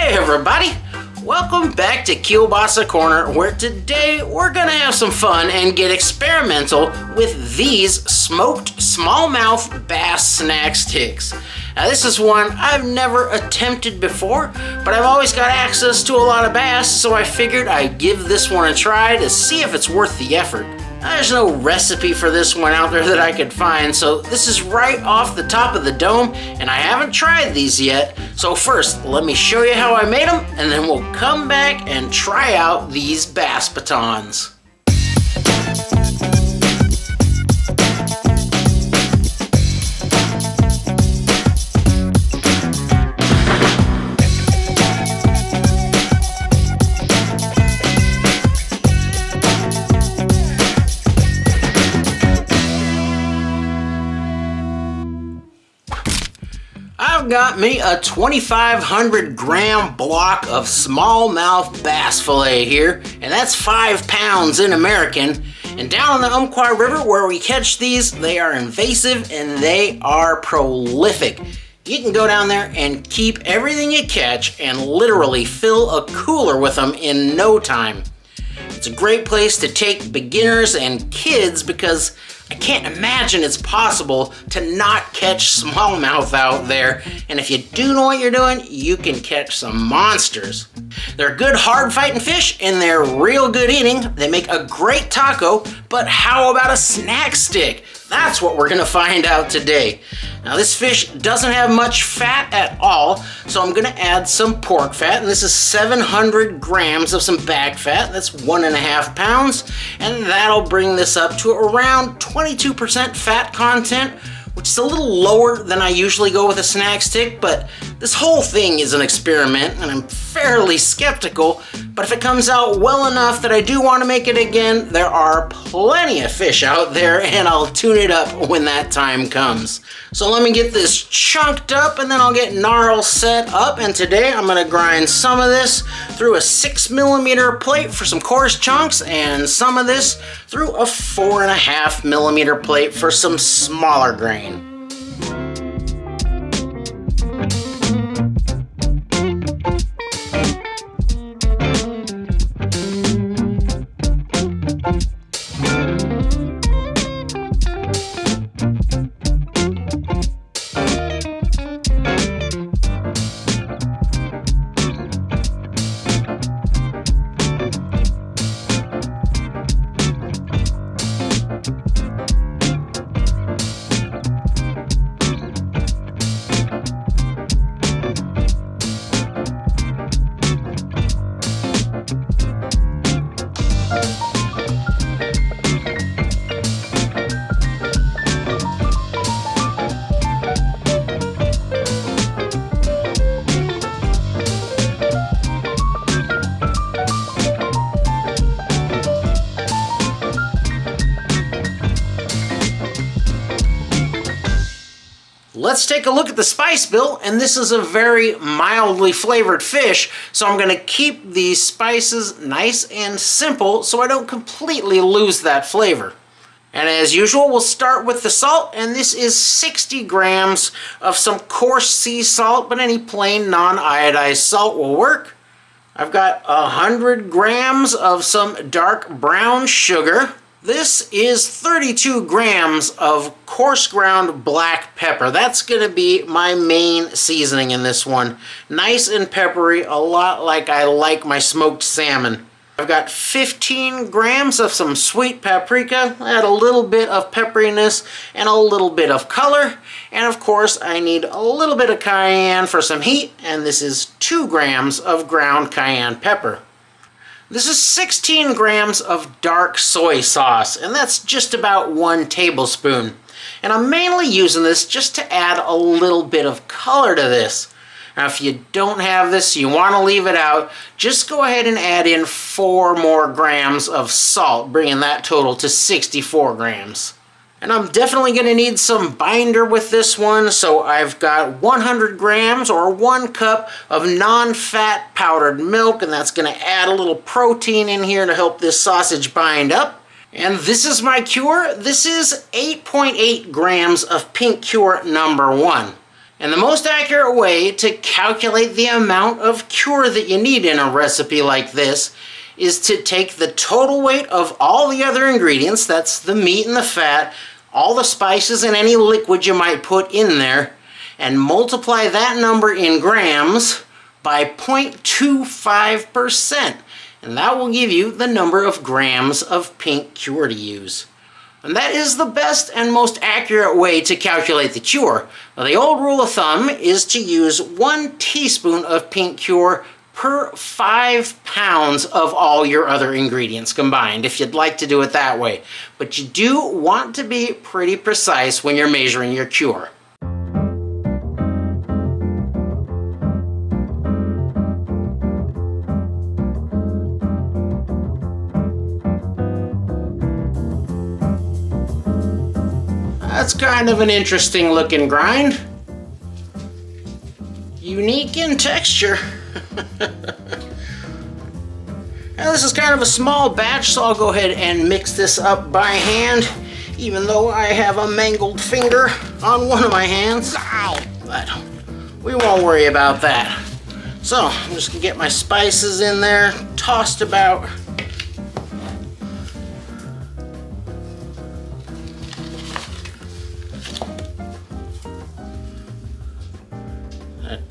Hey everybody! Welcome back to Kielbasa Corner, where today we're gonna have some fun and get experimental with these smoked smallmouth bass snack sticks. Now this is one I've never attempted before, but I've always got access to a lot of bass, so I figured I'd give this one a try to see if it's worth the effort. There's no recipe for this one out there that I could find, so this is right off the top of the dome, and I haven't tried these yet. So first, let me show you how I made them, and then we'll come back and try out these bass batons. I've got me a 2,500 gram block of smallmouth bass fillet here, and that's 5 pounds in American. And down in the Umpqua River where we catch these, they are invasive and they are prolific. You can go down there and keep everything you catch and literally fill a cooler with them in no time. It's a great place to take beginners and kids because I can't imagine it's possible to not catch smallmouth out there. And if you do know what you're doing, you can catch some monsters. They're good hard fighting fish and they're real good eating. They make a great taco, but how about a snack stick? That's what we're gonna find out today. Now this fish doesn't have much fat at all, so I'm gonna add some pork fat, and this is 700 grams of some back fat. That's 1.5 pounds, and that'll bring this up to around 22% fat content, which is a little lower than I usually go with a snack stick, but this whole thing is an experiment and I'm fairly skeptical, but if it comes out well enough that I do want to make it again, there are plenty of fish out there and I'll tune it up when that time comes. So let me get this chunked up and then I'll get gnarl set up, and today I'm going to grind some of this through a 6mm plate for some coarse chunks and some of this through a 4.5mm plate for some smaller grain. Let's take a look at the spice bill, and this is a very mildly flavored fish, so I'm going to keep these spices nice and simple so I don't completely lose that flavor. And as usual, we'll start with the salt, and this is 60 grams of some coarse sea salt, but any plain non-iodized salt will work. I've got 100 grams of some dark brown sugar. This is 32 grams of coarse ground black pepper. That's going to be my main seasoning in this one. Nice and peppery, a lot like I like my smoked salmon. I've got 15 grams of some sweet paprika, add a little bit of pepperiness and a little bit of color. And of course I need a little bit of cayenne for some heat, and this is 2 grams of ground cayenne pepper. This is 16 grams of dark soy sauce, and that's just about 1 tablespoon. And I'm mainly using this just to add a little bit of color to this. Now if you don't have this, you want to leave it out, just go ahead and add in 4 more grams of salt, bringing that total to 64 grams. And I'm definitely going to need some binder with this one, so I've got 100 grams or 1 cup of non-fat powdered milk, and that's going to add a little protein in here to help this sausage bind up. And this is my cure. This is 8.8 grams of pink cure number 1. And the most accurate way to calculate the amount of cure that you need in a recipe like this is to take the total weight of all the other ingredients, that's the meat and the fat, all the spices and any liquid you might put in there, and multiply that number in grams by 0.25%. And that will give you the number of grams of pink cure to use. And that is the best and most accurate way to calculate the cure. Now, the old rule of thumb is to use 1 teaspoon of pink cure per 5 pounds of all your other ingredients combined, if you'd like to do it that way. But you do want to be pretty precise when you're measuring your cure. That's kind of an interesting looking grind. Unique in texture. Now this is kind of a small batch, so I'll go ahead and mix this up by hand, even though I have a mangled finger on one of my hands. But we won't worry about that. So I'm just gonna get my spices in there, tossed about.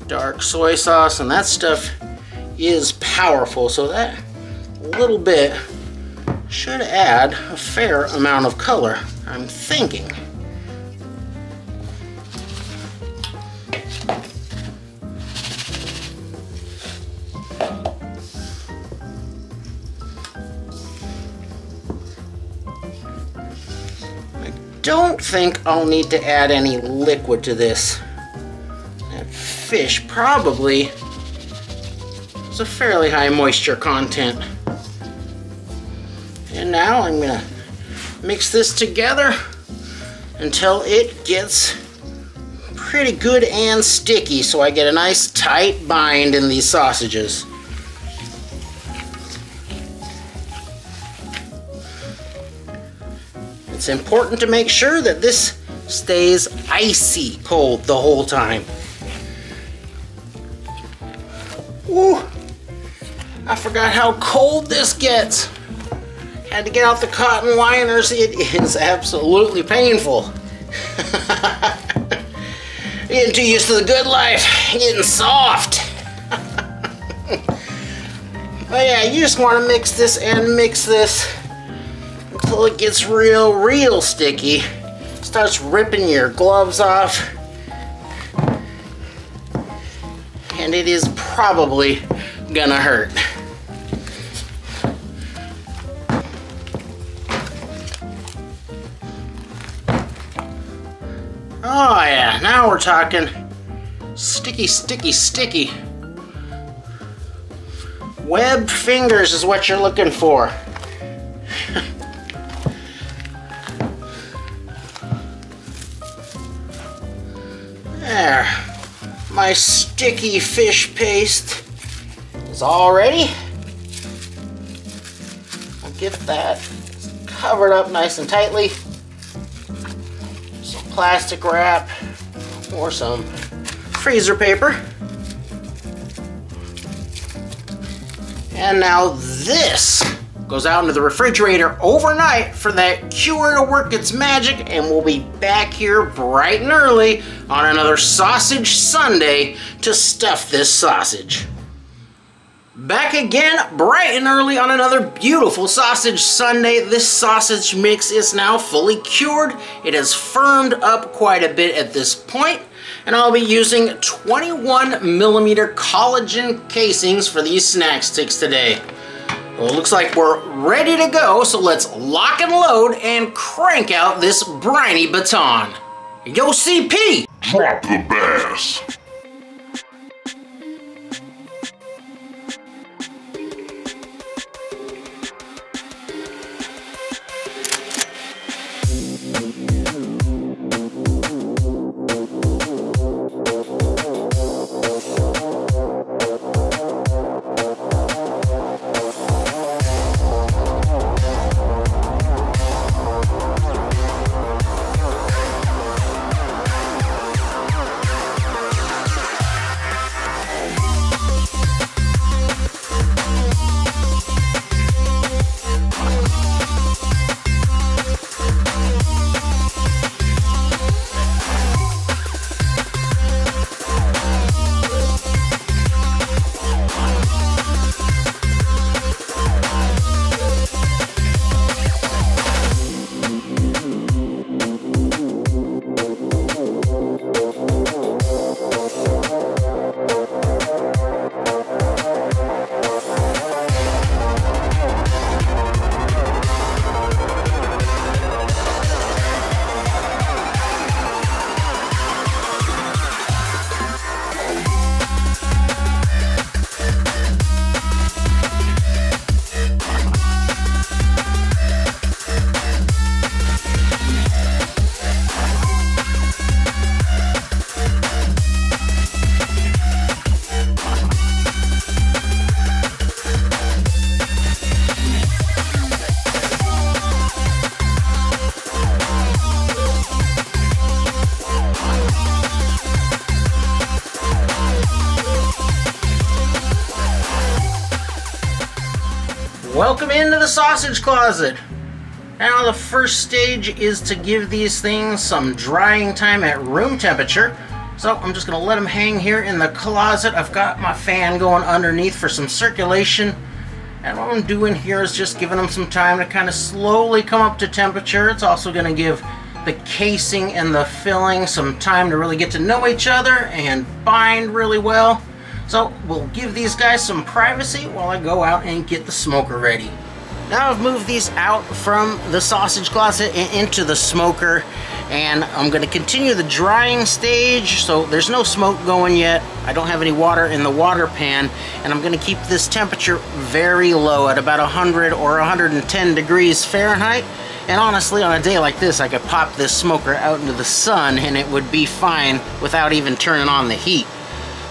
Dark soy sauce, and that stuff is powerful, so that little bit should add a fair amount of color, I'm thinking. I don't think I'll need to add any liquid to this. Fish probably has a fairly high moisture content. And now I'm gonna mix this together until it gets pretty good and sticky, so I get a nice tight bind in these sausages. It's important to make sure that this stays icy cold the whole time. Ooh, I forgot how cold this gets. Had to get out the cotton liners. It is absolutely painful. Getting too used to the good life, getting soft. But yeah, you just want to mix this and mix this until it gets real sticky. Starts ripping your gloves off. And it is probably gonna hurt. Oh yeah, now we're talking sticky. Webbed fingers is what you're looking for. There. My sticky fish paste is all ready. I'll get that covered up nice and tightly. Some plastic wrap or some freezer paper. And now this goes out into the refrigerator overnight for that cure to work its magic, and we'll be back here bright and early on another Sausage Sunday to stuff this sausage. Back again bright and early on another beautiful Sausage Sunday. This sausage mix is now fully cured. It has firmed up quite a bit at this point, and I'll be using 21mm collagen casings for these snack sticks today. Well, it looks like we're ready to go, so let's lock and load and crank out this briny baton. Yo, CP! Drop the bass. Welcome into the sausage closet. Now the first stage is to give these things some drying time at room temperature. So I'm just going to let them hang here in the closet. I've got my fan going underneath for some circulation. And what I'm doing here is just giving them some time to kind of slowly come up to temperature. It's also going to give the casing and the filling some time to really get to know each other and bind really well. So we'll give these guys some privacy while I go out and get the smoker ready. Now I've moved these out from the sausage closet and into the smoker, and I'm going to continue the drying stage. So there's no smoke going yet. I don't have any water in the water pan, and I'm going to keep this temperature very low at about 100 or 110 degrees Fahrenheit. And honestly, on a day like this, I could pop this smoker out into the sun and it would be fine without even turning on the heat.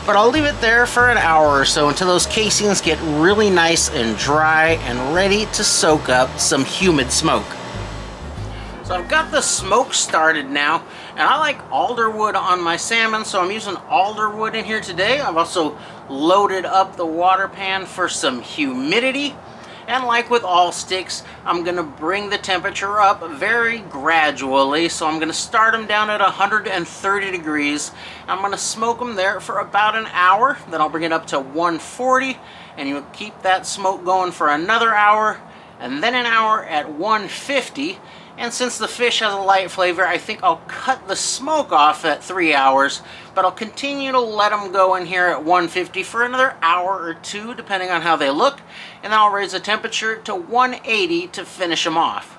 But I'll leave it there for an hour or so until those casings get really nice and dry and ready to soak up some humid smoke. So I've got the smoke started now, and I like alderwood on my salmon, so I'm using alderwood in here today. I've also loaded up the water pan for some humidity. And like with all sticks, I'm going to bring the temperature up very gradually. So I'm going to start them down at 130 degrees. I'm going to smoke them there for about an hour. Then I'll bring it up to 140. And you'll keep that smoke going for another hour. And then an hour at 150. And since the fish has a light flavor, I think I'll cut the smoke off at 3 hours, but I'll continue to let them go in here at 150 for another hour or two, depending on how they look, and then I'll raise the temperature to 180 to finish them off.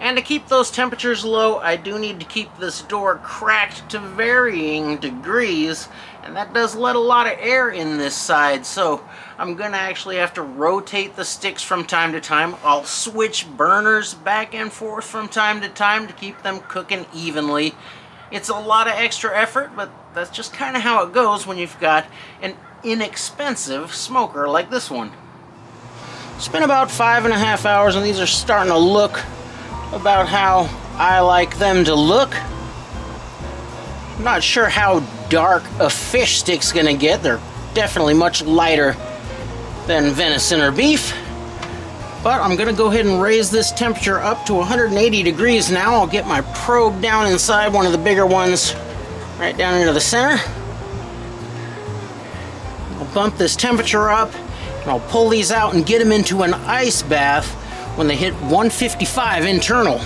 And to keep those temperatures low, I do need to keep this door cracked to varying degrees, and that does let a lot of air in this side, so I'm going to actually have to rotate the sticks from time to time. I'll switch burners back and forth from time to time to keep them cooking evenly. It's a lot of extra effort, but that's just kind of how it goes when you've got an inexpensive smoker like this one. It's been about 5.5 hours, and these are starting to look about how I like them to look. I'm not sure how dark a fish stick's gonna get. They're definitely much lighter than venison or beef. But I'm gonna go ahead and raise this temperature up to 180 degrees now. I'll get my probe down inside one of the bigger ones, right down into the center. I'll bump this temperature up, and I'll pull these out and get them into an ice bath when they hit 155 internal.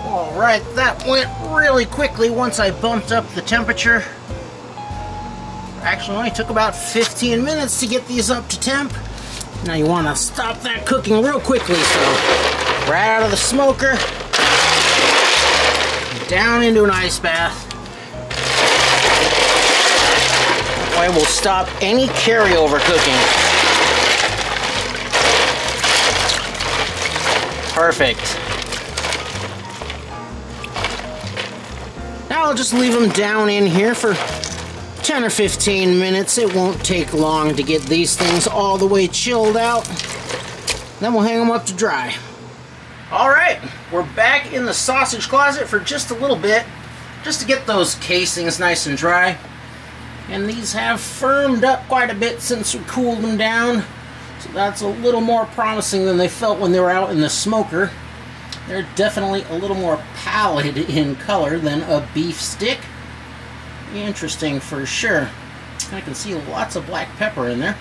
Alright, that went really quickly once I bumped up the temperature. Actually, only took about 15 minutes to get these up to temp. Now you want to stop that cooking real quickly, so right out of the smoker, down into an ice bath. That way we'll stop any carryover cooking. Perfect. Now I'll just leave them down in here for 10 or 15 minutes. It won't take long to get these things all the way chilled out. Then we'll hang them up to dry. Alright, we're back in the sausage closet for just a little bit, just to get those casings nice and dry. And these have firmed up quite a bit since we cooled them down. So that's a little more promising than they felt when they were out in the smoker. They're definitely a little more pallid in color than a beef stick. Interesting for sure. I can see lots of black pepper in there.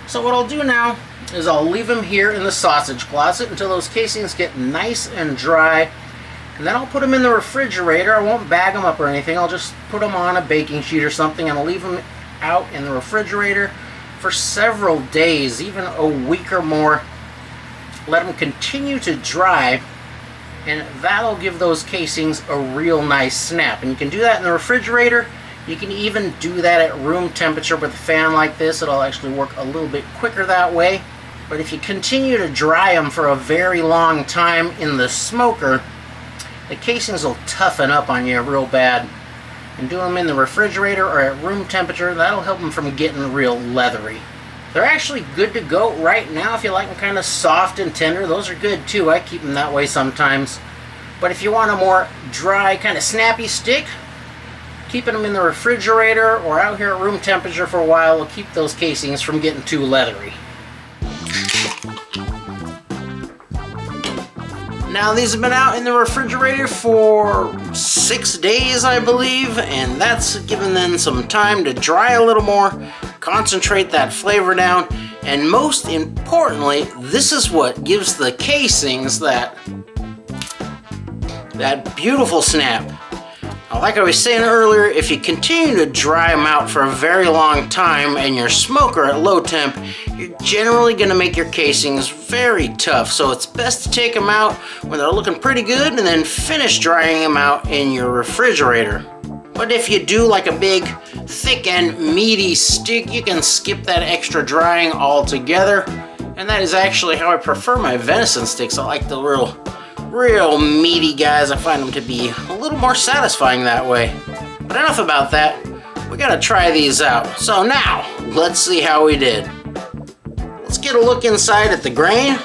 So what I'll do now is I'll leave them here in the sausage closet until those casings get nice and dry. And then I'll put them in the refrigerator. I won't bag them up or anything. I'll just put them on a baking sheet or something, and I'll leave them out in the refrigerator for several days, even a week or more. Let them continue to dry, and that'll give those casings a real nice snap. And you can do that in the refrigerator. You can even do that at room temperature with a fan like this. It'll actually work a little bit quicker that way. But if you continue to dry them for a very long time in the smoker, the casings will toughen up on you real bad. And do them in the refrigerator or at room temperature, that'll help them from getting real leathery. They're actually good to go right now if you like them kind of soft and tender. Those are good too. I keep them that way sometimes. But if you want a more dry, kind of snappy stick, keeping them in the refrigerator or out here at room temperature for a while will keep those casings from getting too leathery. Now these have been out in the refrigerator for 6 days, I believe, and that's given them some time to dry a little more, concentrate that flavor down, and most importantly, this is what gives the casings that beautiful snap. Now, like I was saying earlier, if you continue to dry them out for a very long time and your smoker at low temp, you're generally going to make your casings very tough. So it's best to take them out when they're looking pretty good and then finish drying them out in your refrigerator. But if you do like a big, thick and meaty stick, you can skip that extra drying altogether. And that is actually how I prefer my venison sticks. I like the real meaty guys. I find them to be a little more satisfying that way. But enough about that. We gotta try these out. So now, let's see how we did. Let's get a look inside at the grain.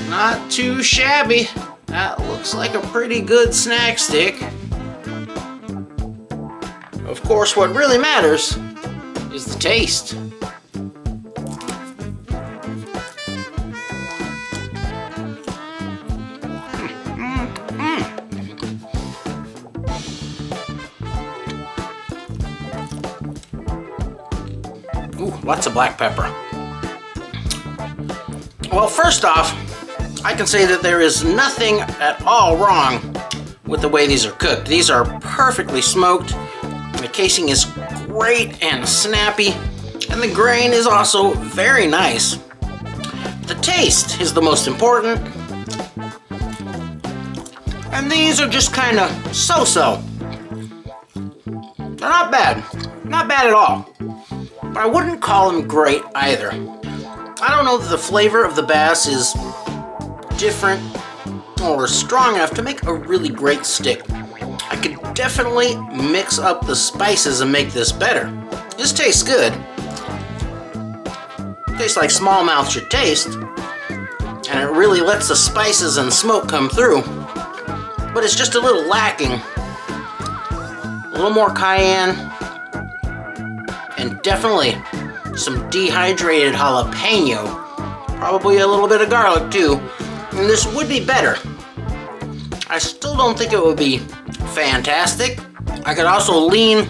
Not too shabby. That looks like a pretty good snack stick. Of course, what really matters is the taste. Ooh, lots of black pepper. Well, first off, I can say that there is nothing at all wrong with the way these are cooked. These are perfectly smoked. The casing is great and snappy, and the grain is also very nice. The taste is the most important, and these are just kind of so-so. They're not bad at all, but I wouldn't call them great either. I don't know that the flavor of the bass is different or strong enough to make a really great stick. I could definitely mix up the spices and make this better. This tastes good. Tastes like smallmouth should taste. And it really lets the spices and smoke come through. But it's just a little lacking. A little more cayenne. And definitely some dehydrated jalapeno. Probably a little bit of garlic too. And this would be better. I still don't think it would be fantastic. I could also lean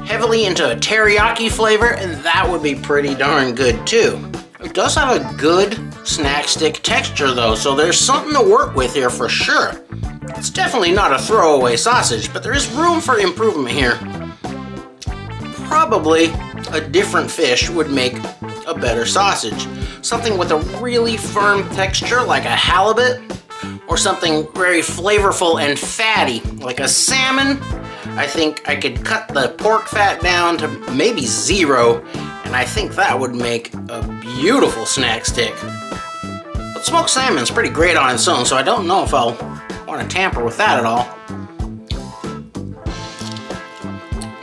heavily into a teriyaki flavor, and that would be pretty darn good too. It does have a good snack stick texture though, so there's something to work with here for sure. It's definitely not a throwaway sausage, but there is room for improvement here. Probably a different fish would make a better sausage. Something with a really firm texture like a halibut, or something very flavorful and fatty, like a salmon. I think I could cut the pork fat down to maybe 0, and I think that would make a beautiful snack stick. But smoked salmon's pretty great on its own, so I don't know if I'll want to tamper with that at all.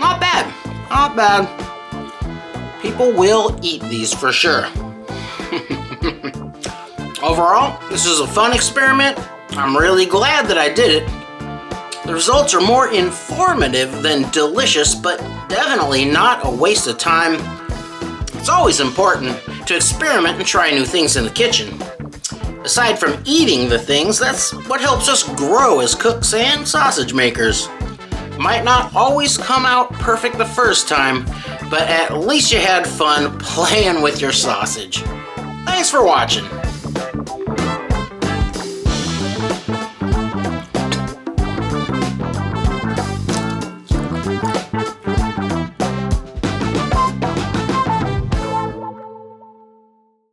Not bad, not bad. People will eat these for sure. Overall, this is a fun experiment. I'm really glad that I did it. The results are more informative than delicious, but definitely not a waste of time. It's always important to experiment and try new things in the kitchen. Aside from eating the things, that's what helps us grow as cooks and sausage makers. Might not always come out perfect the first time, but at least you had fun playing with your sausage. Thanks for watching.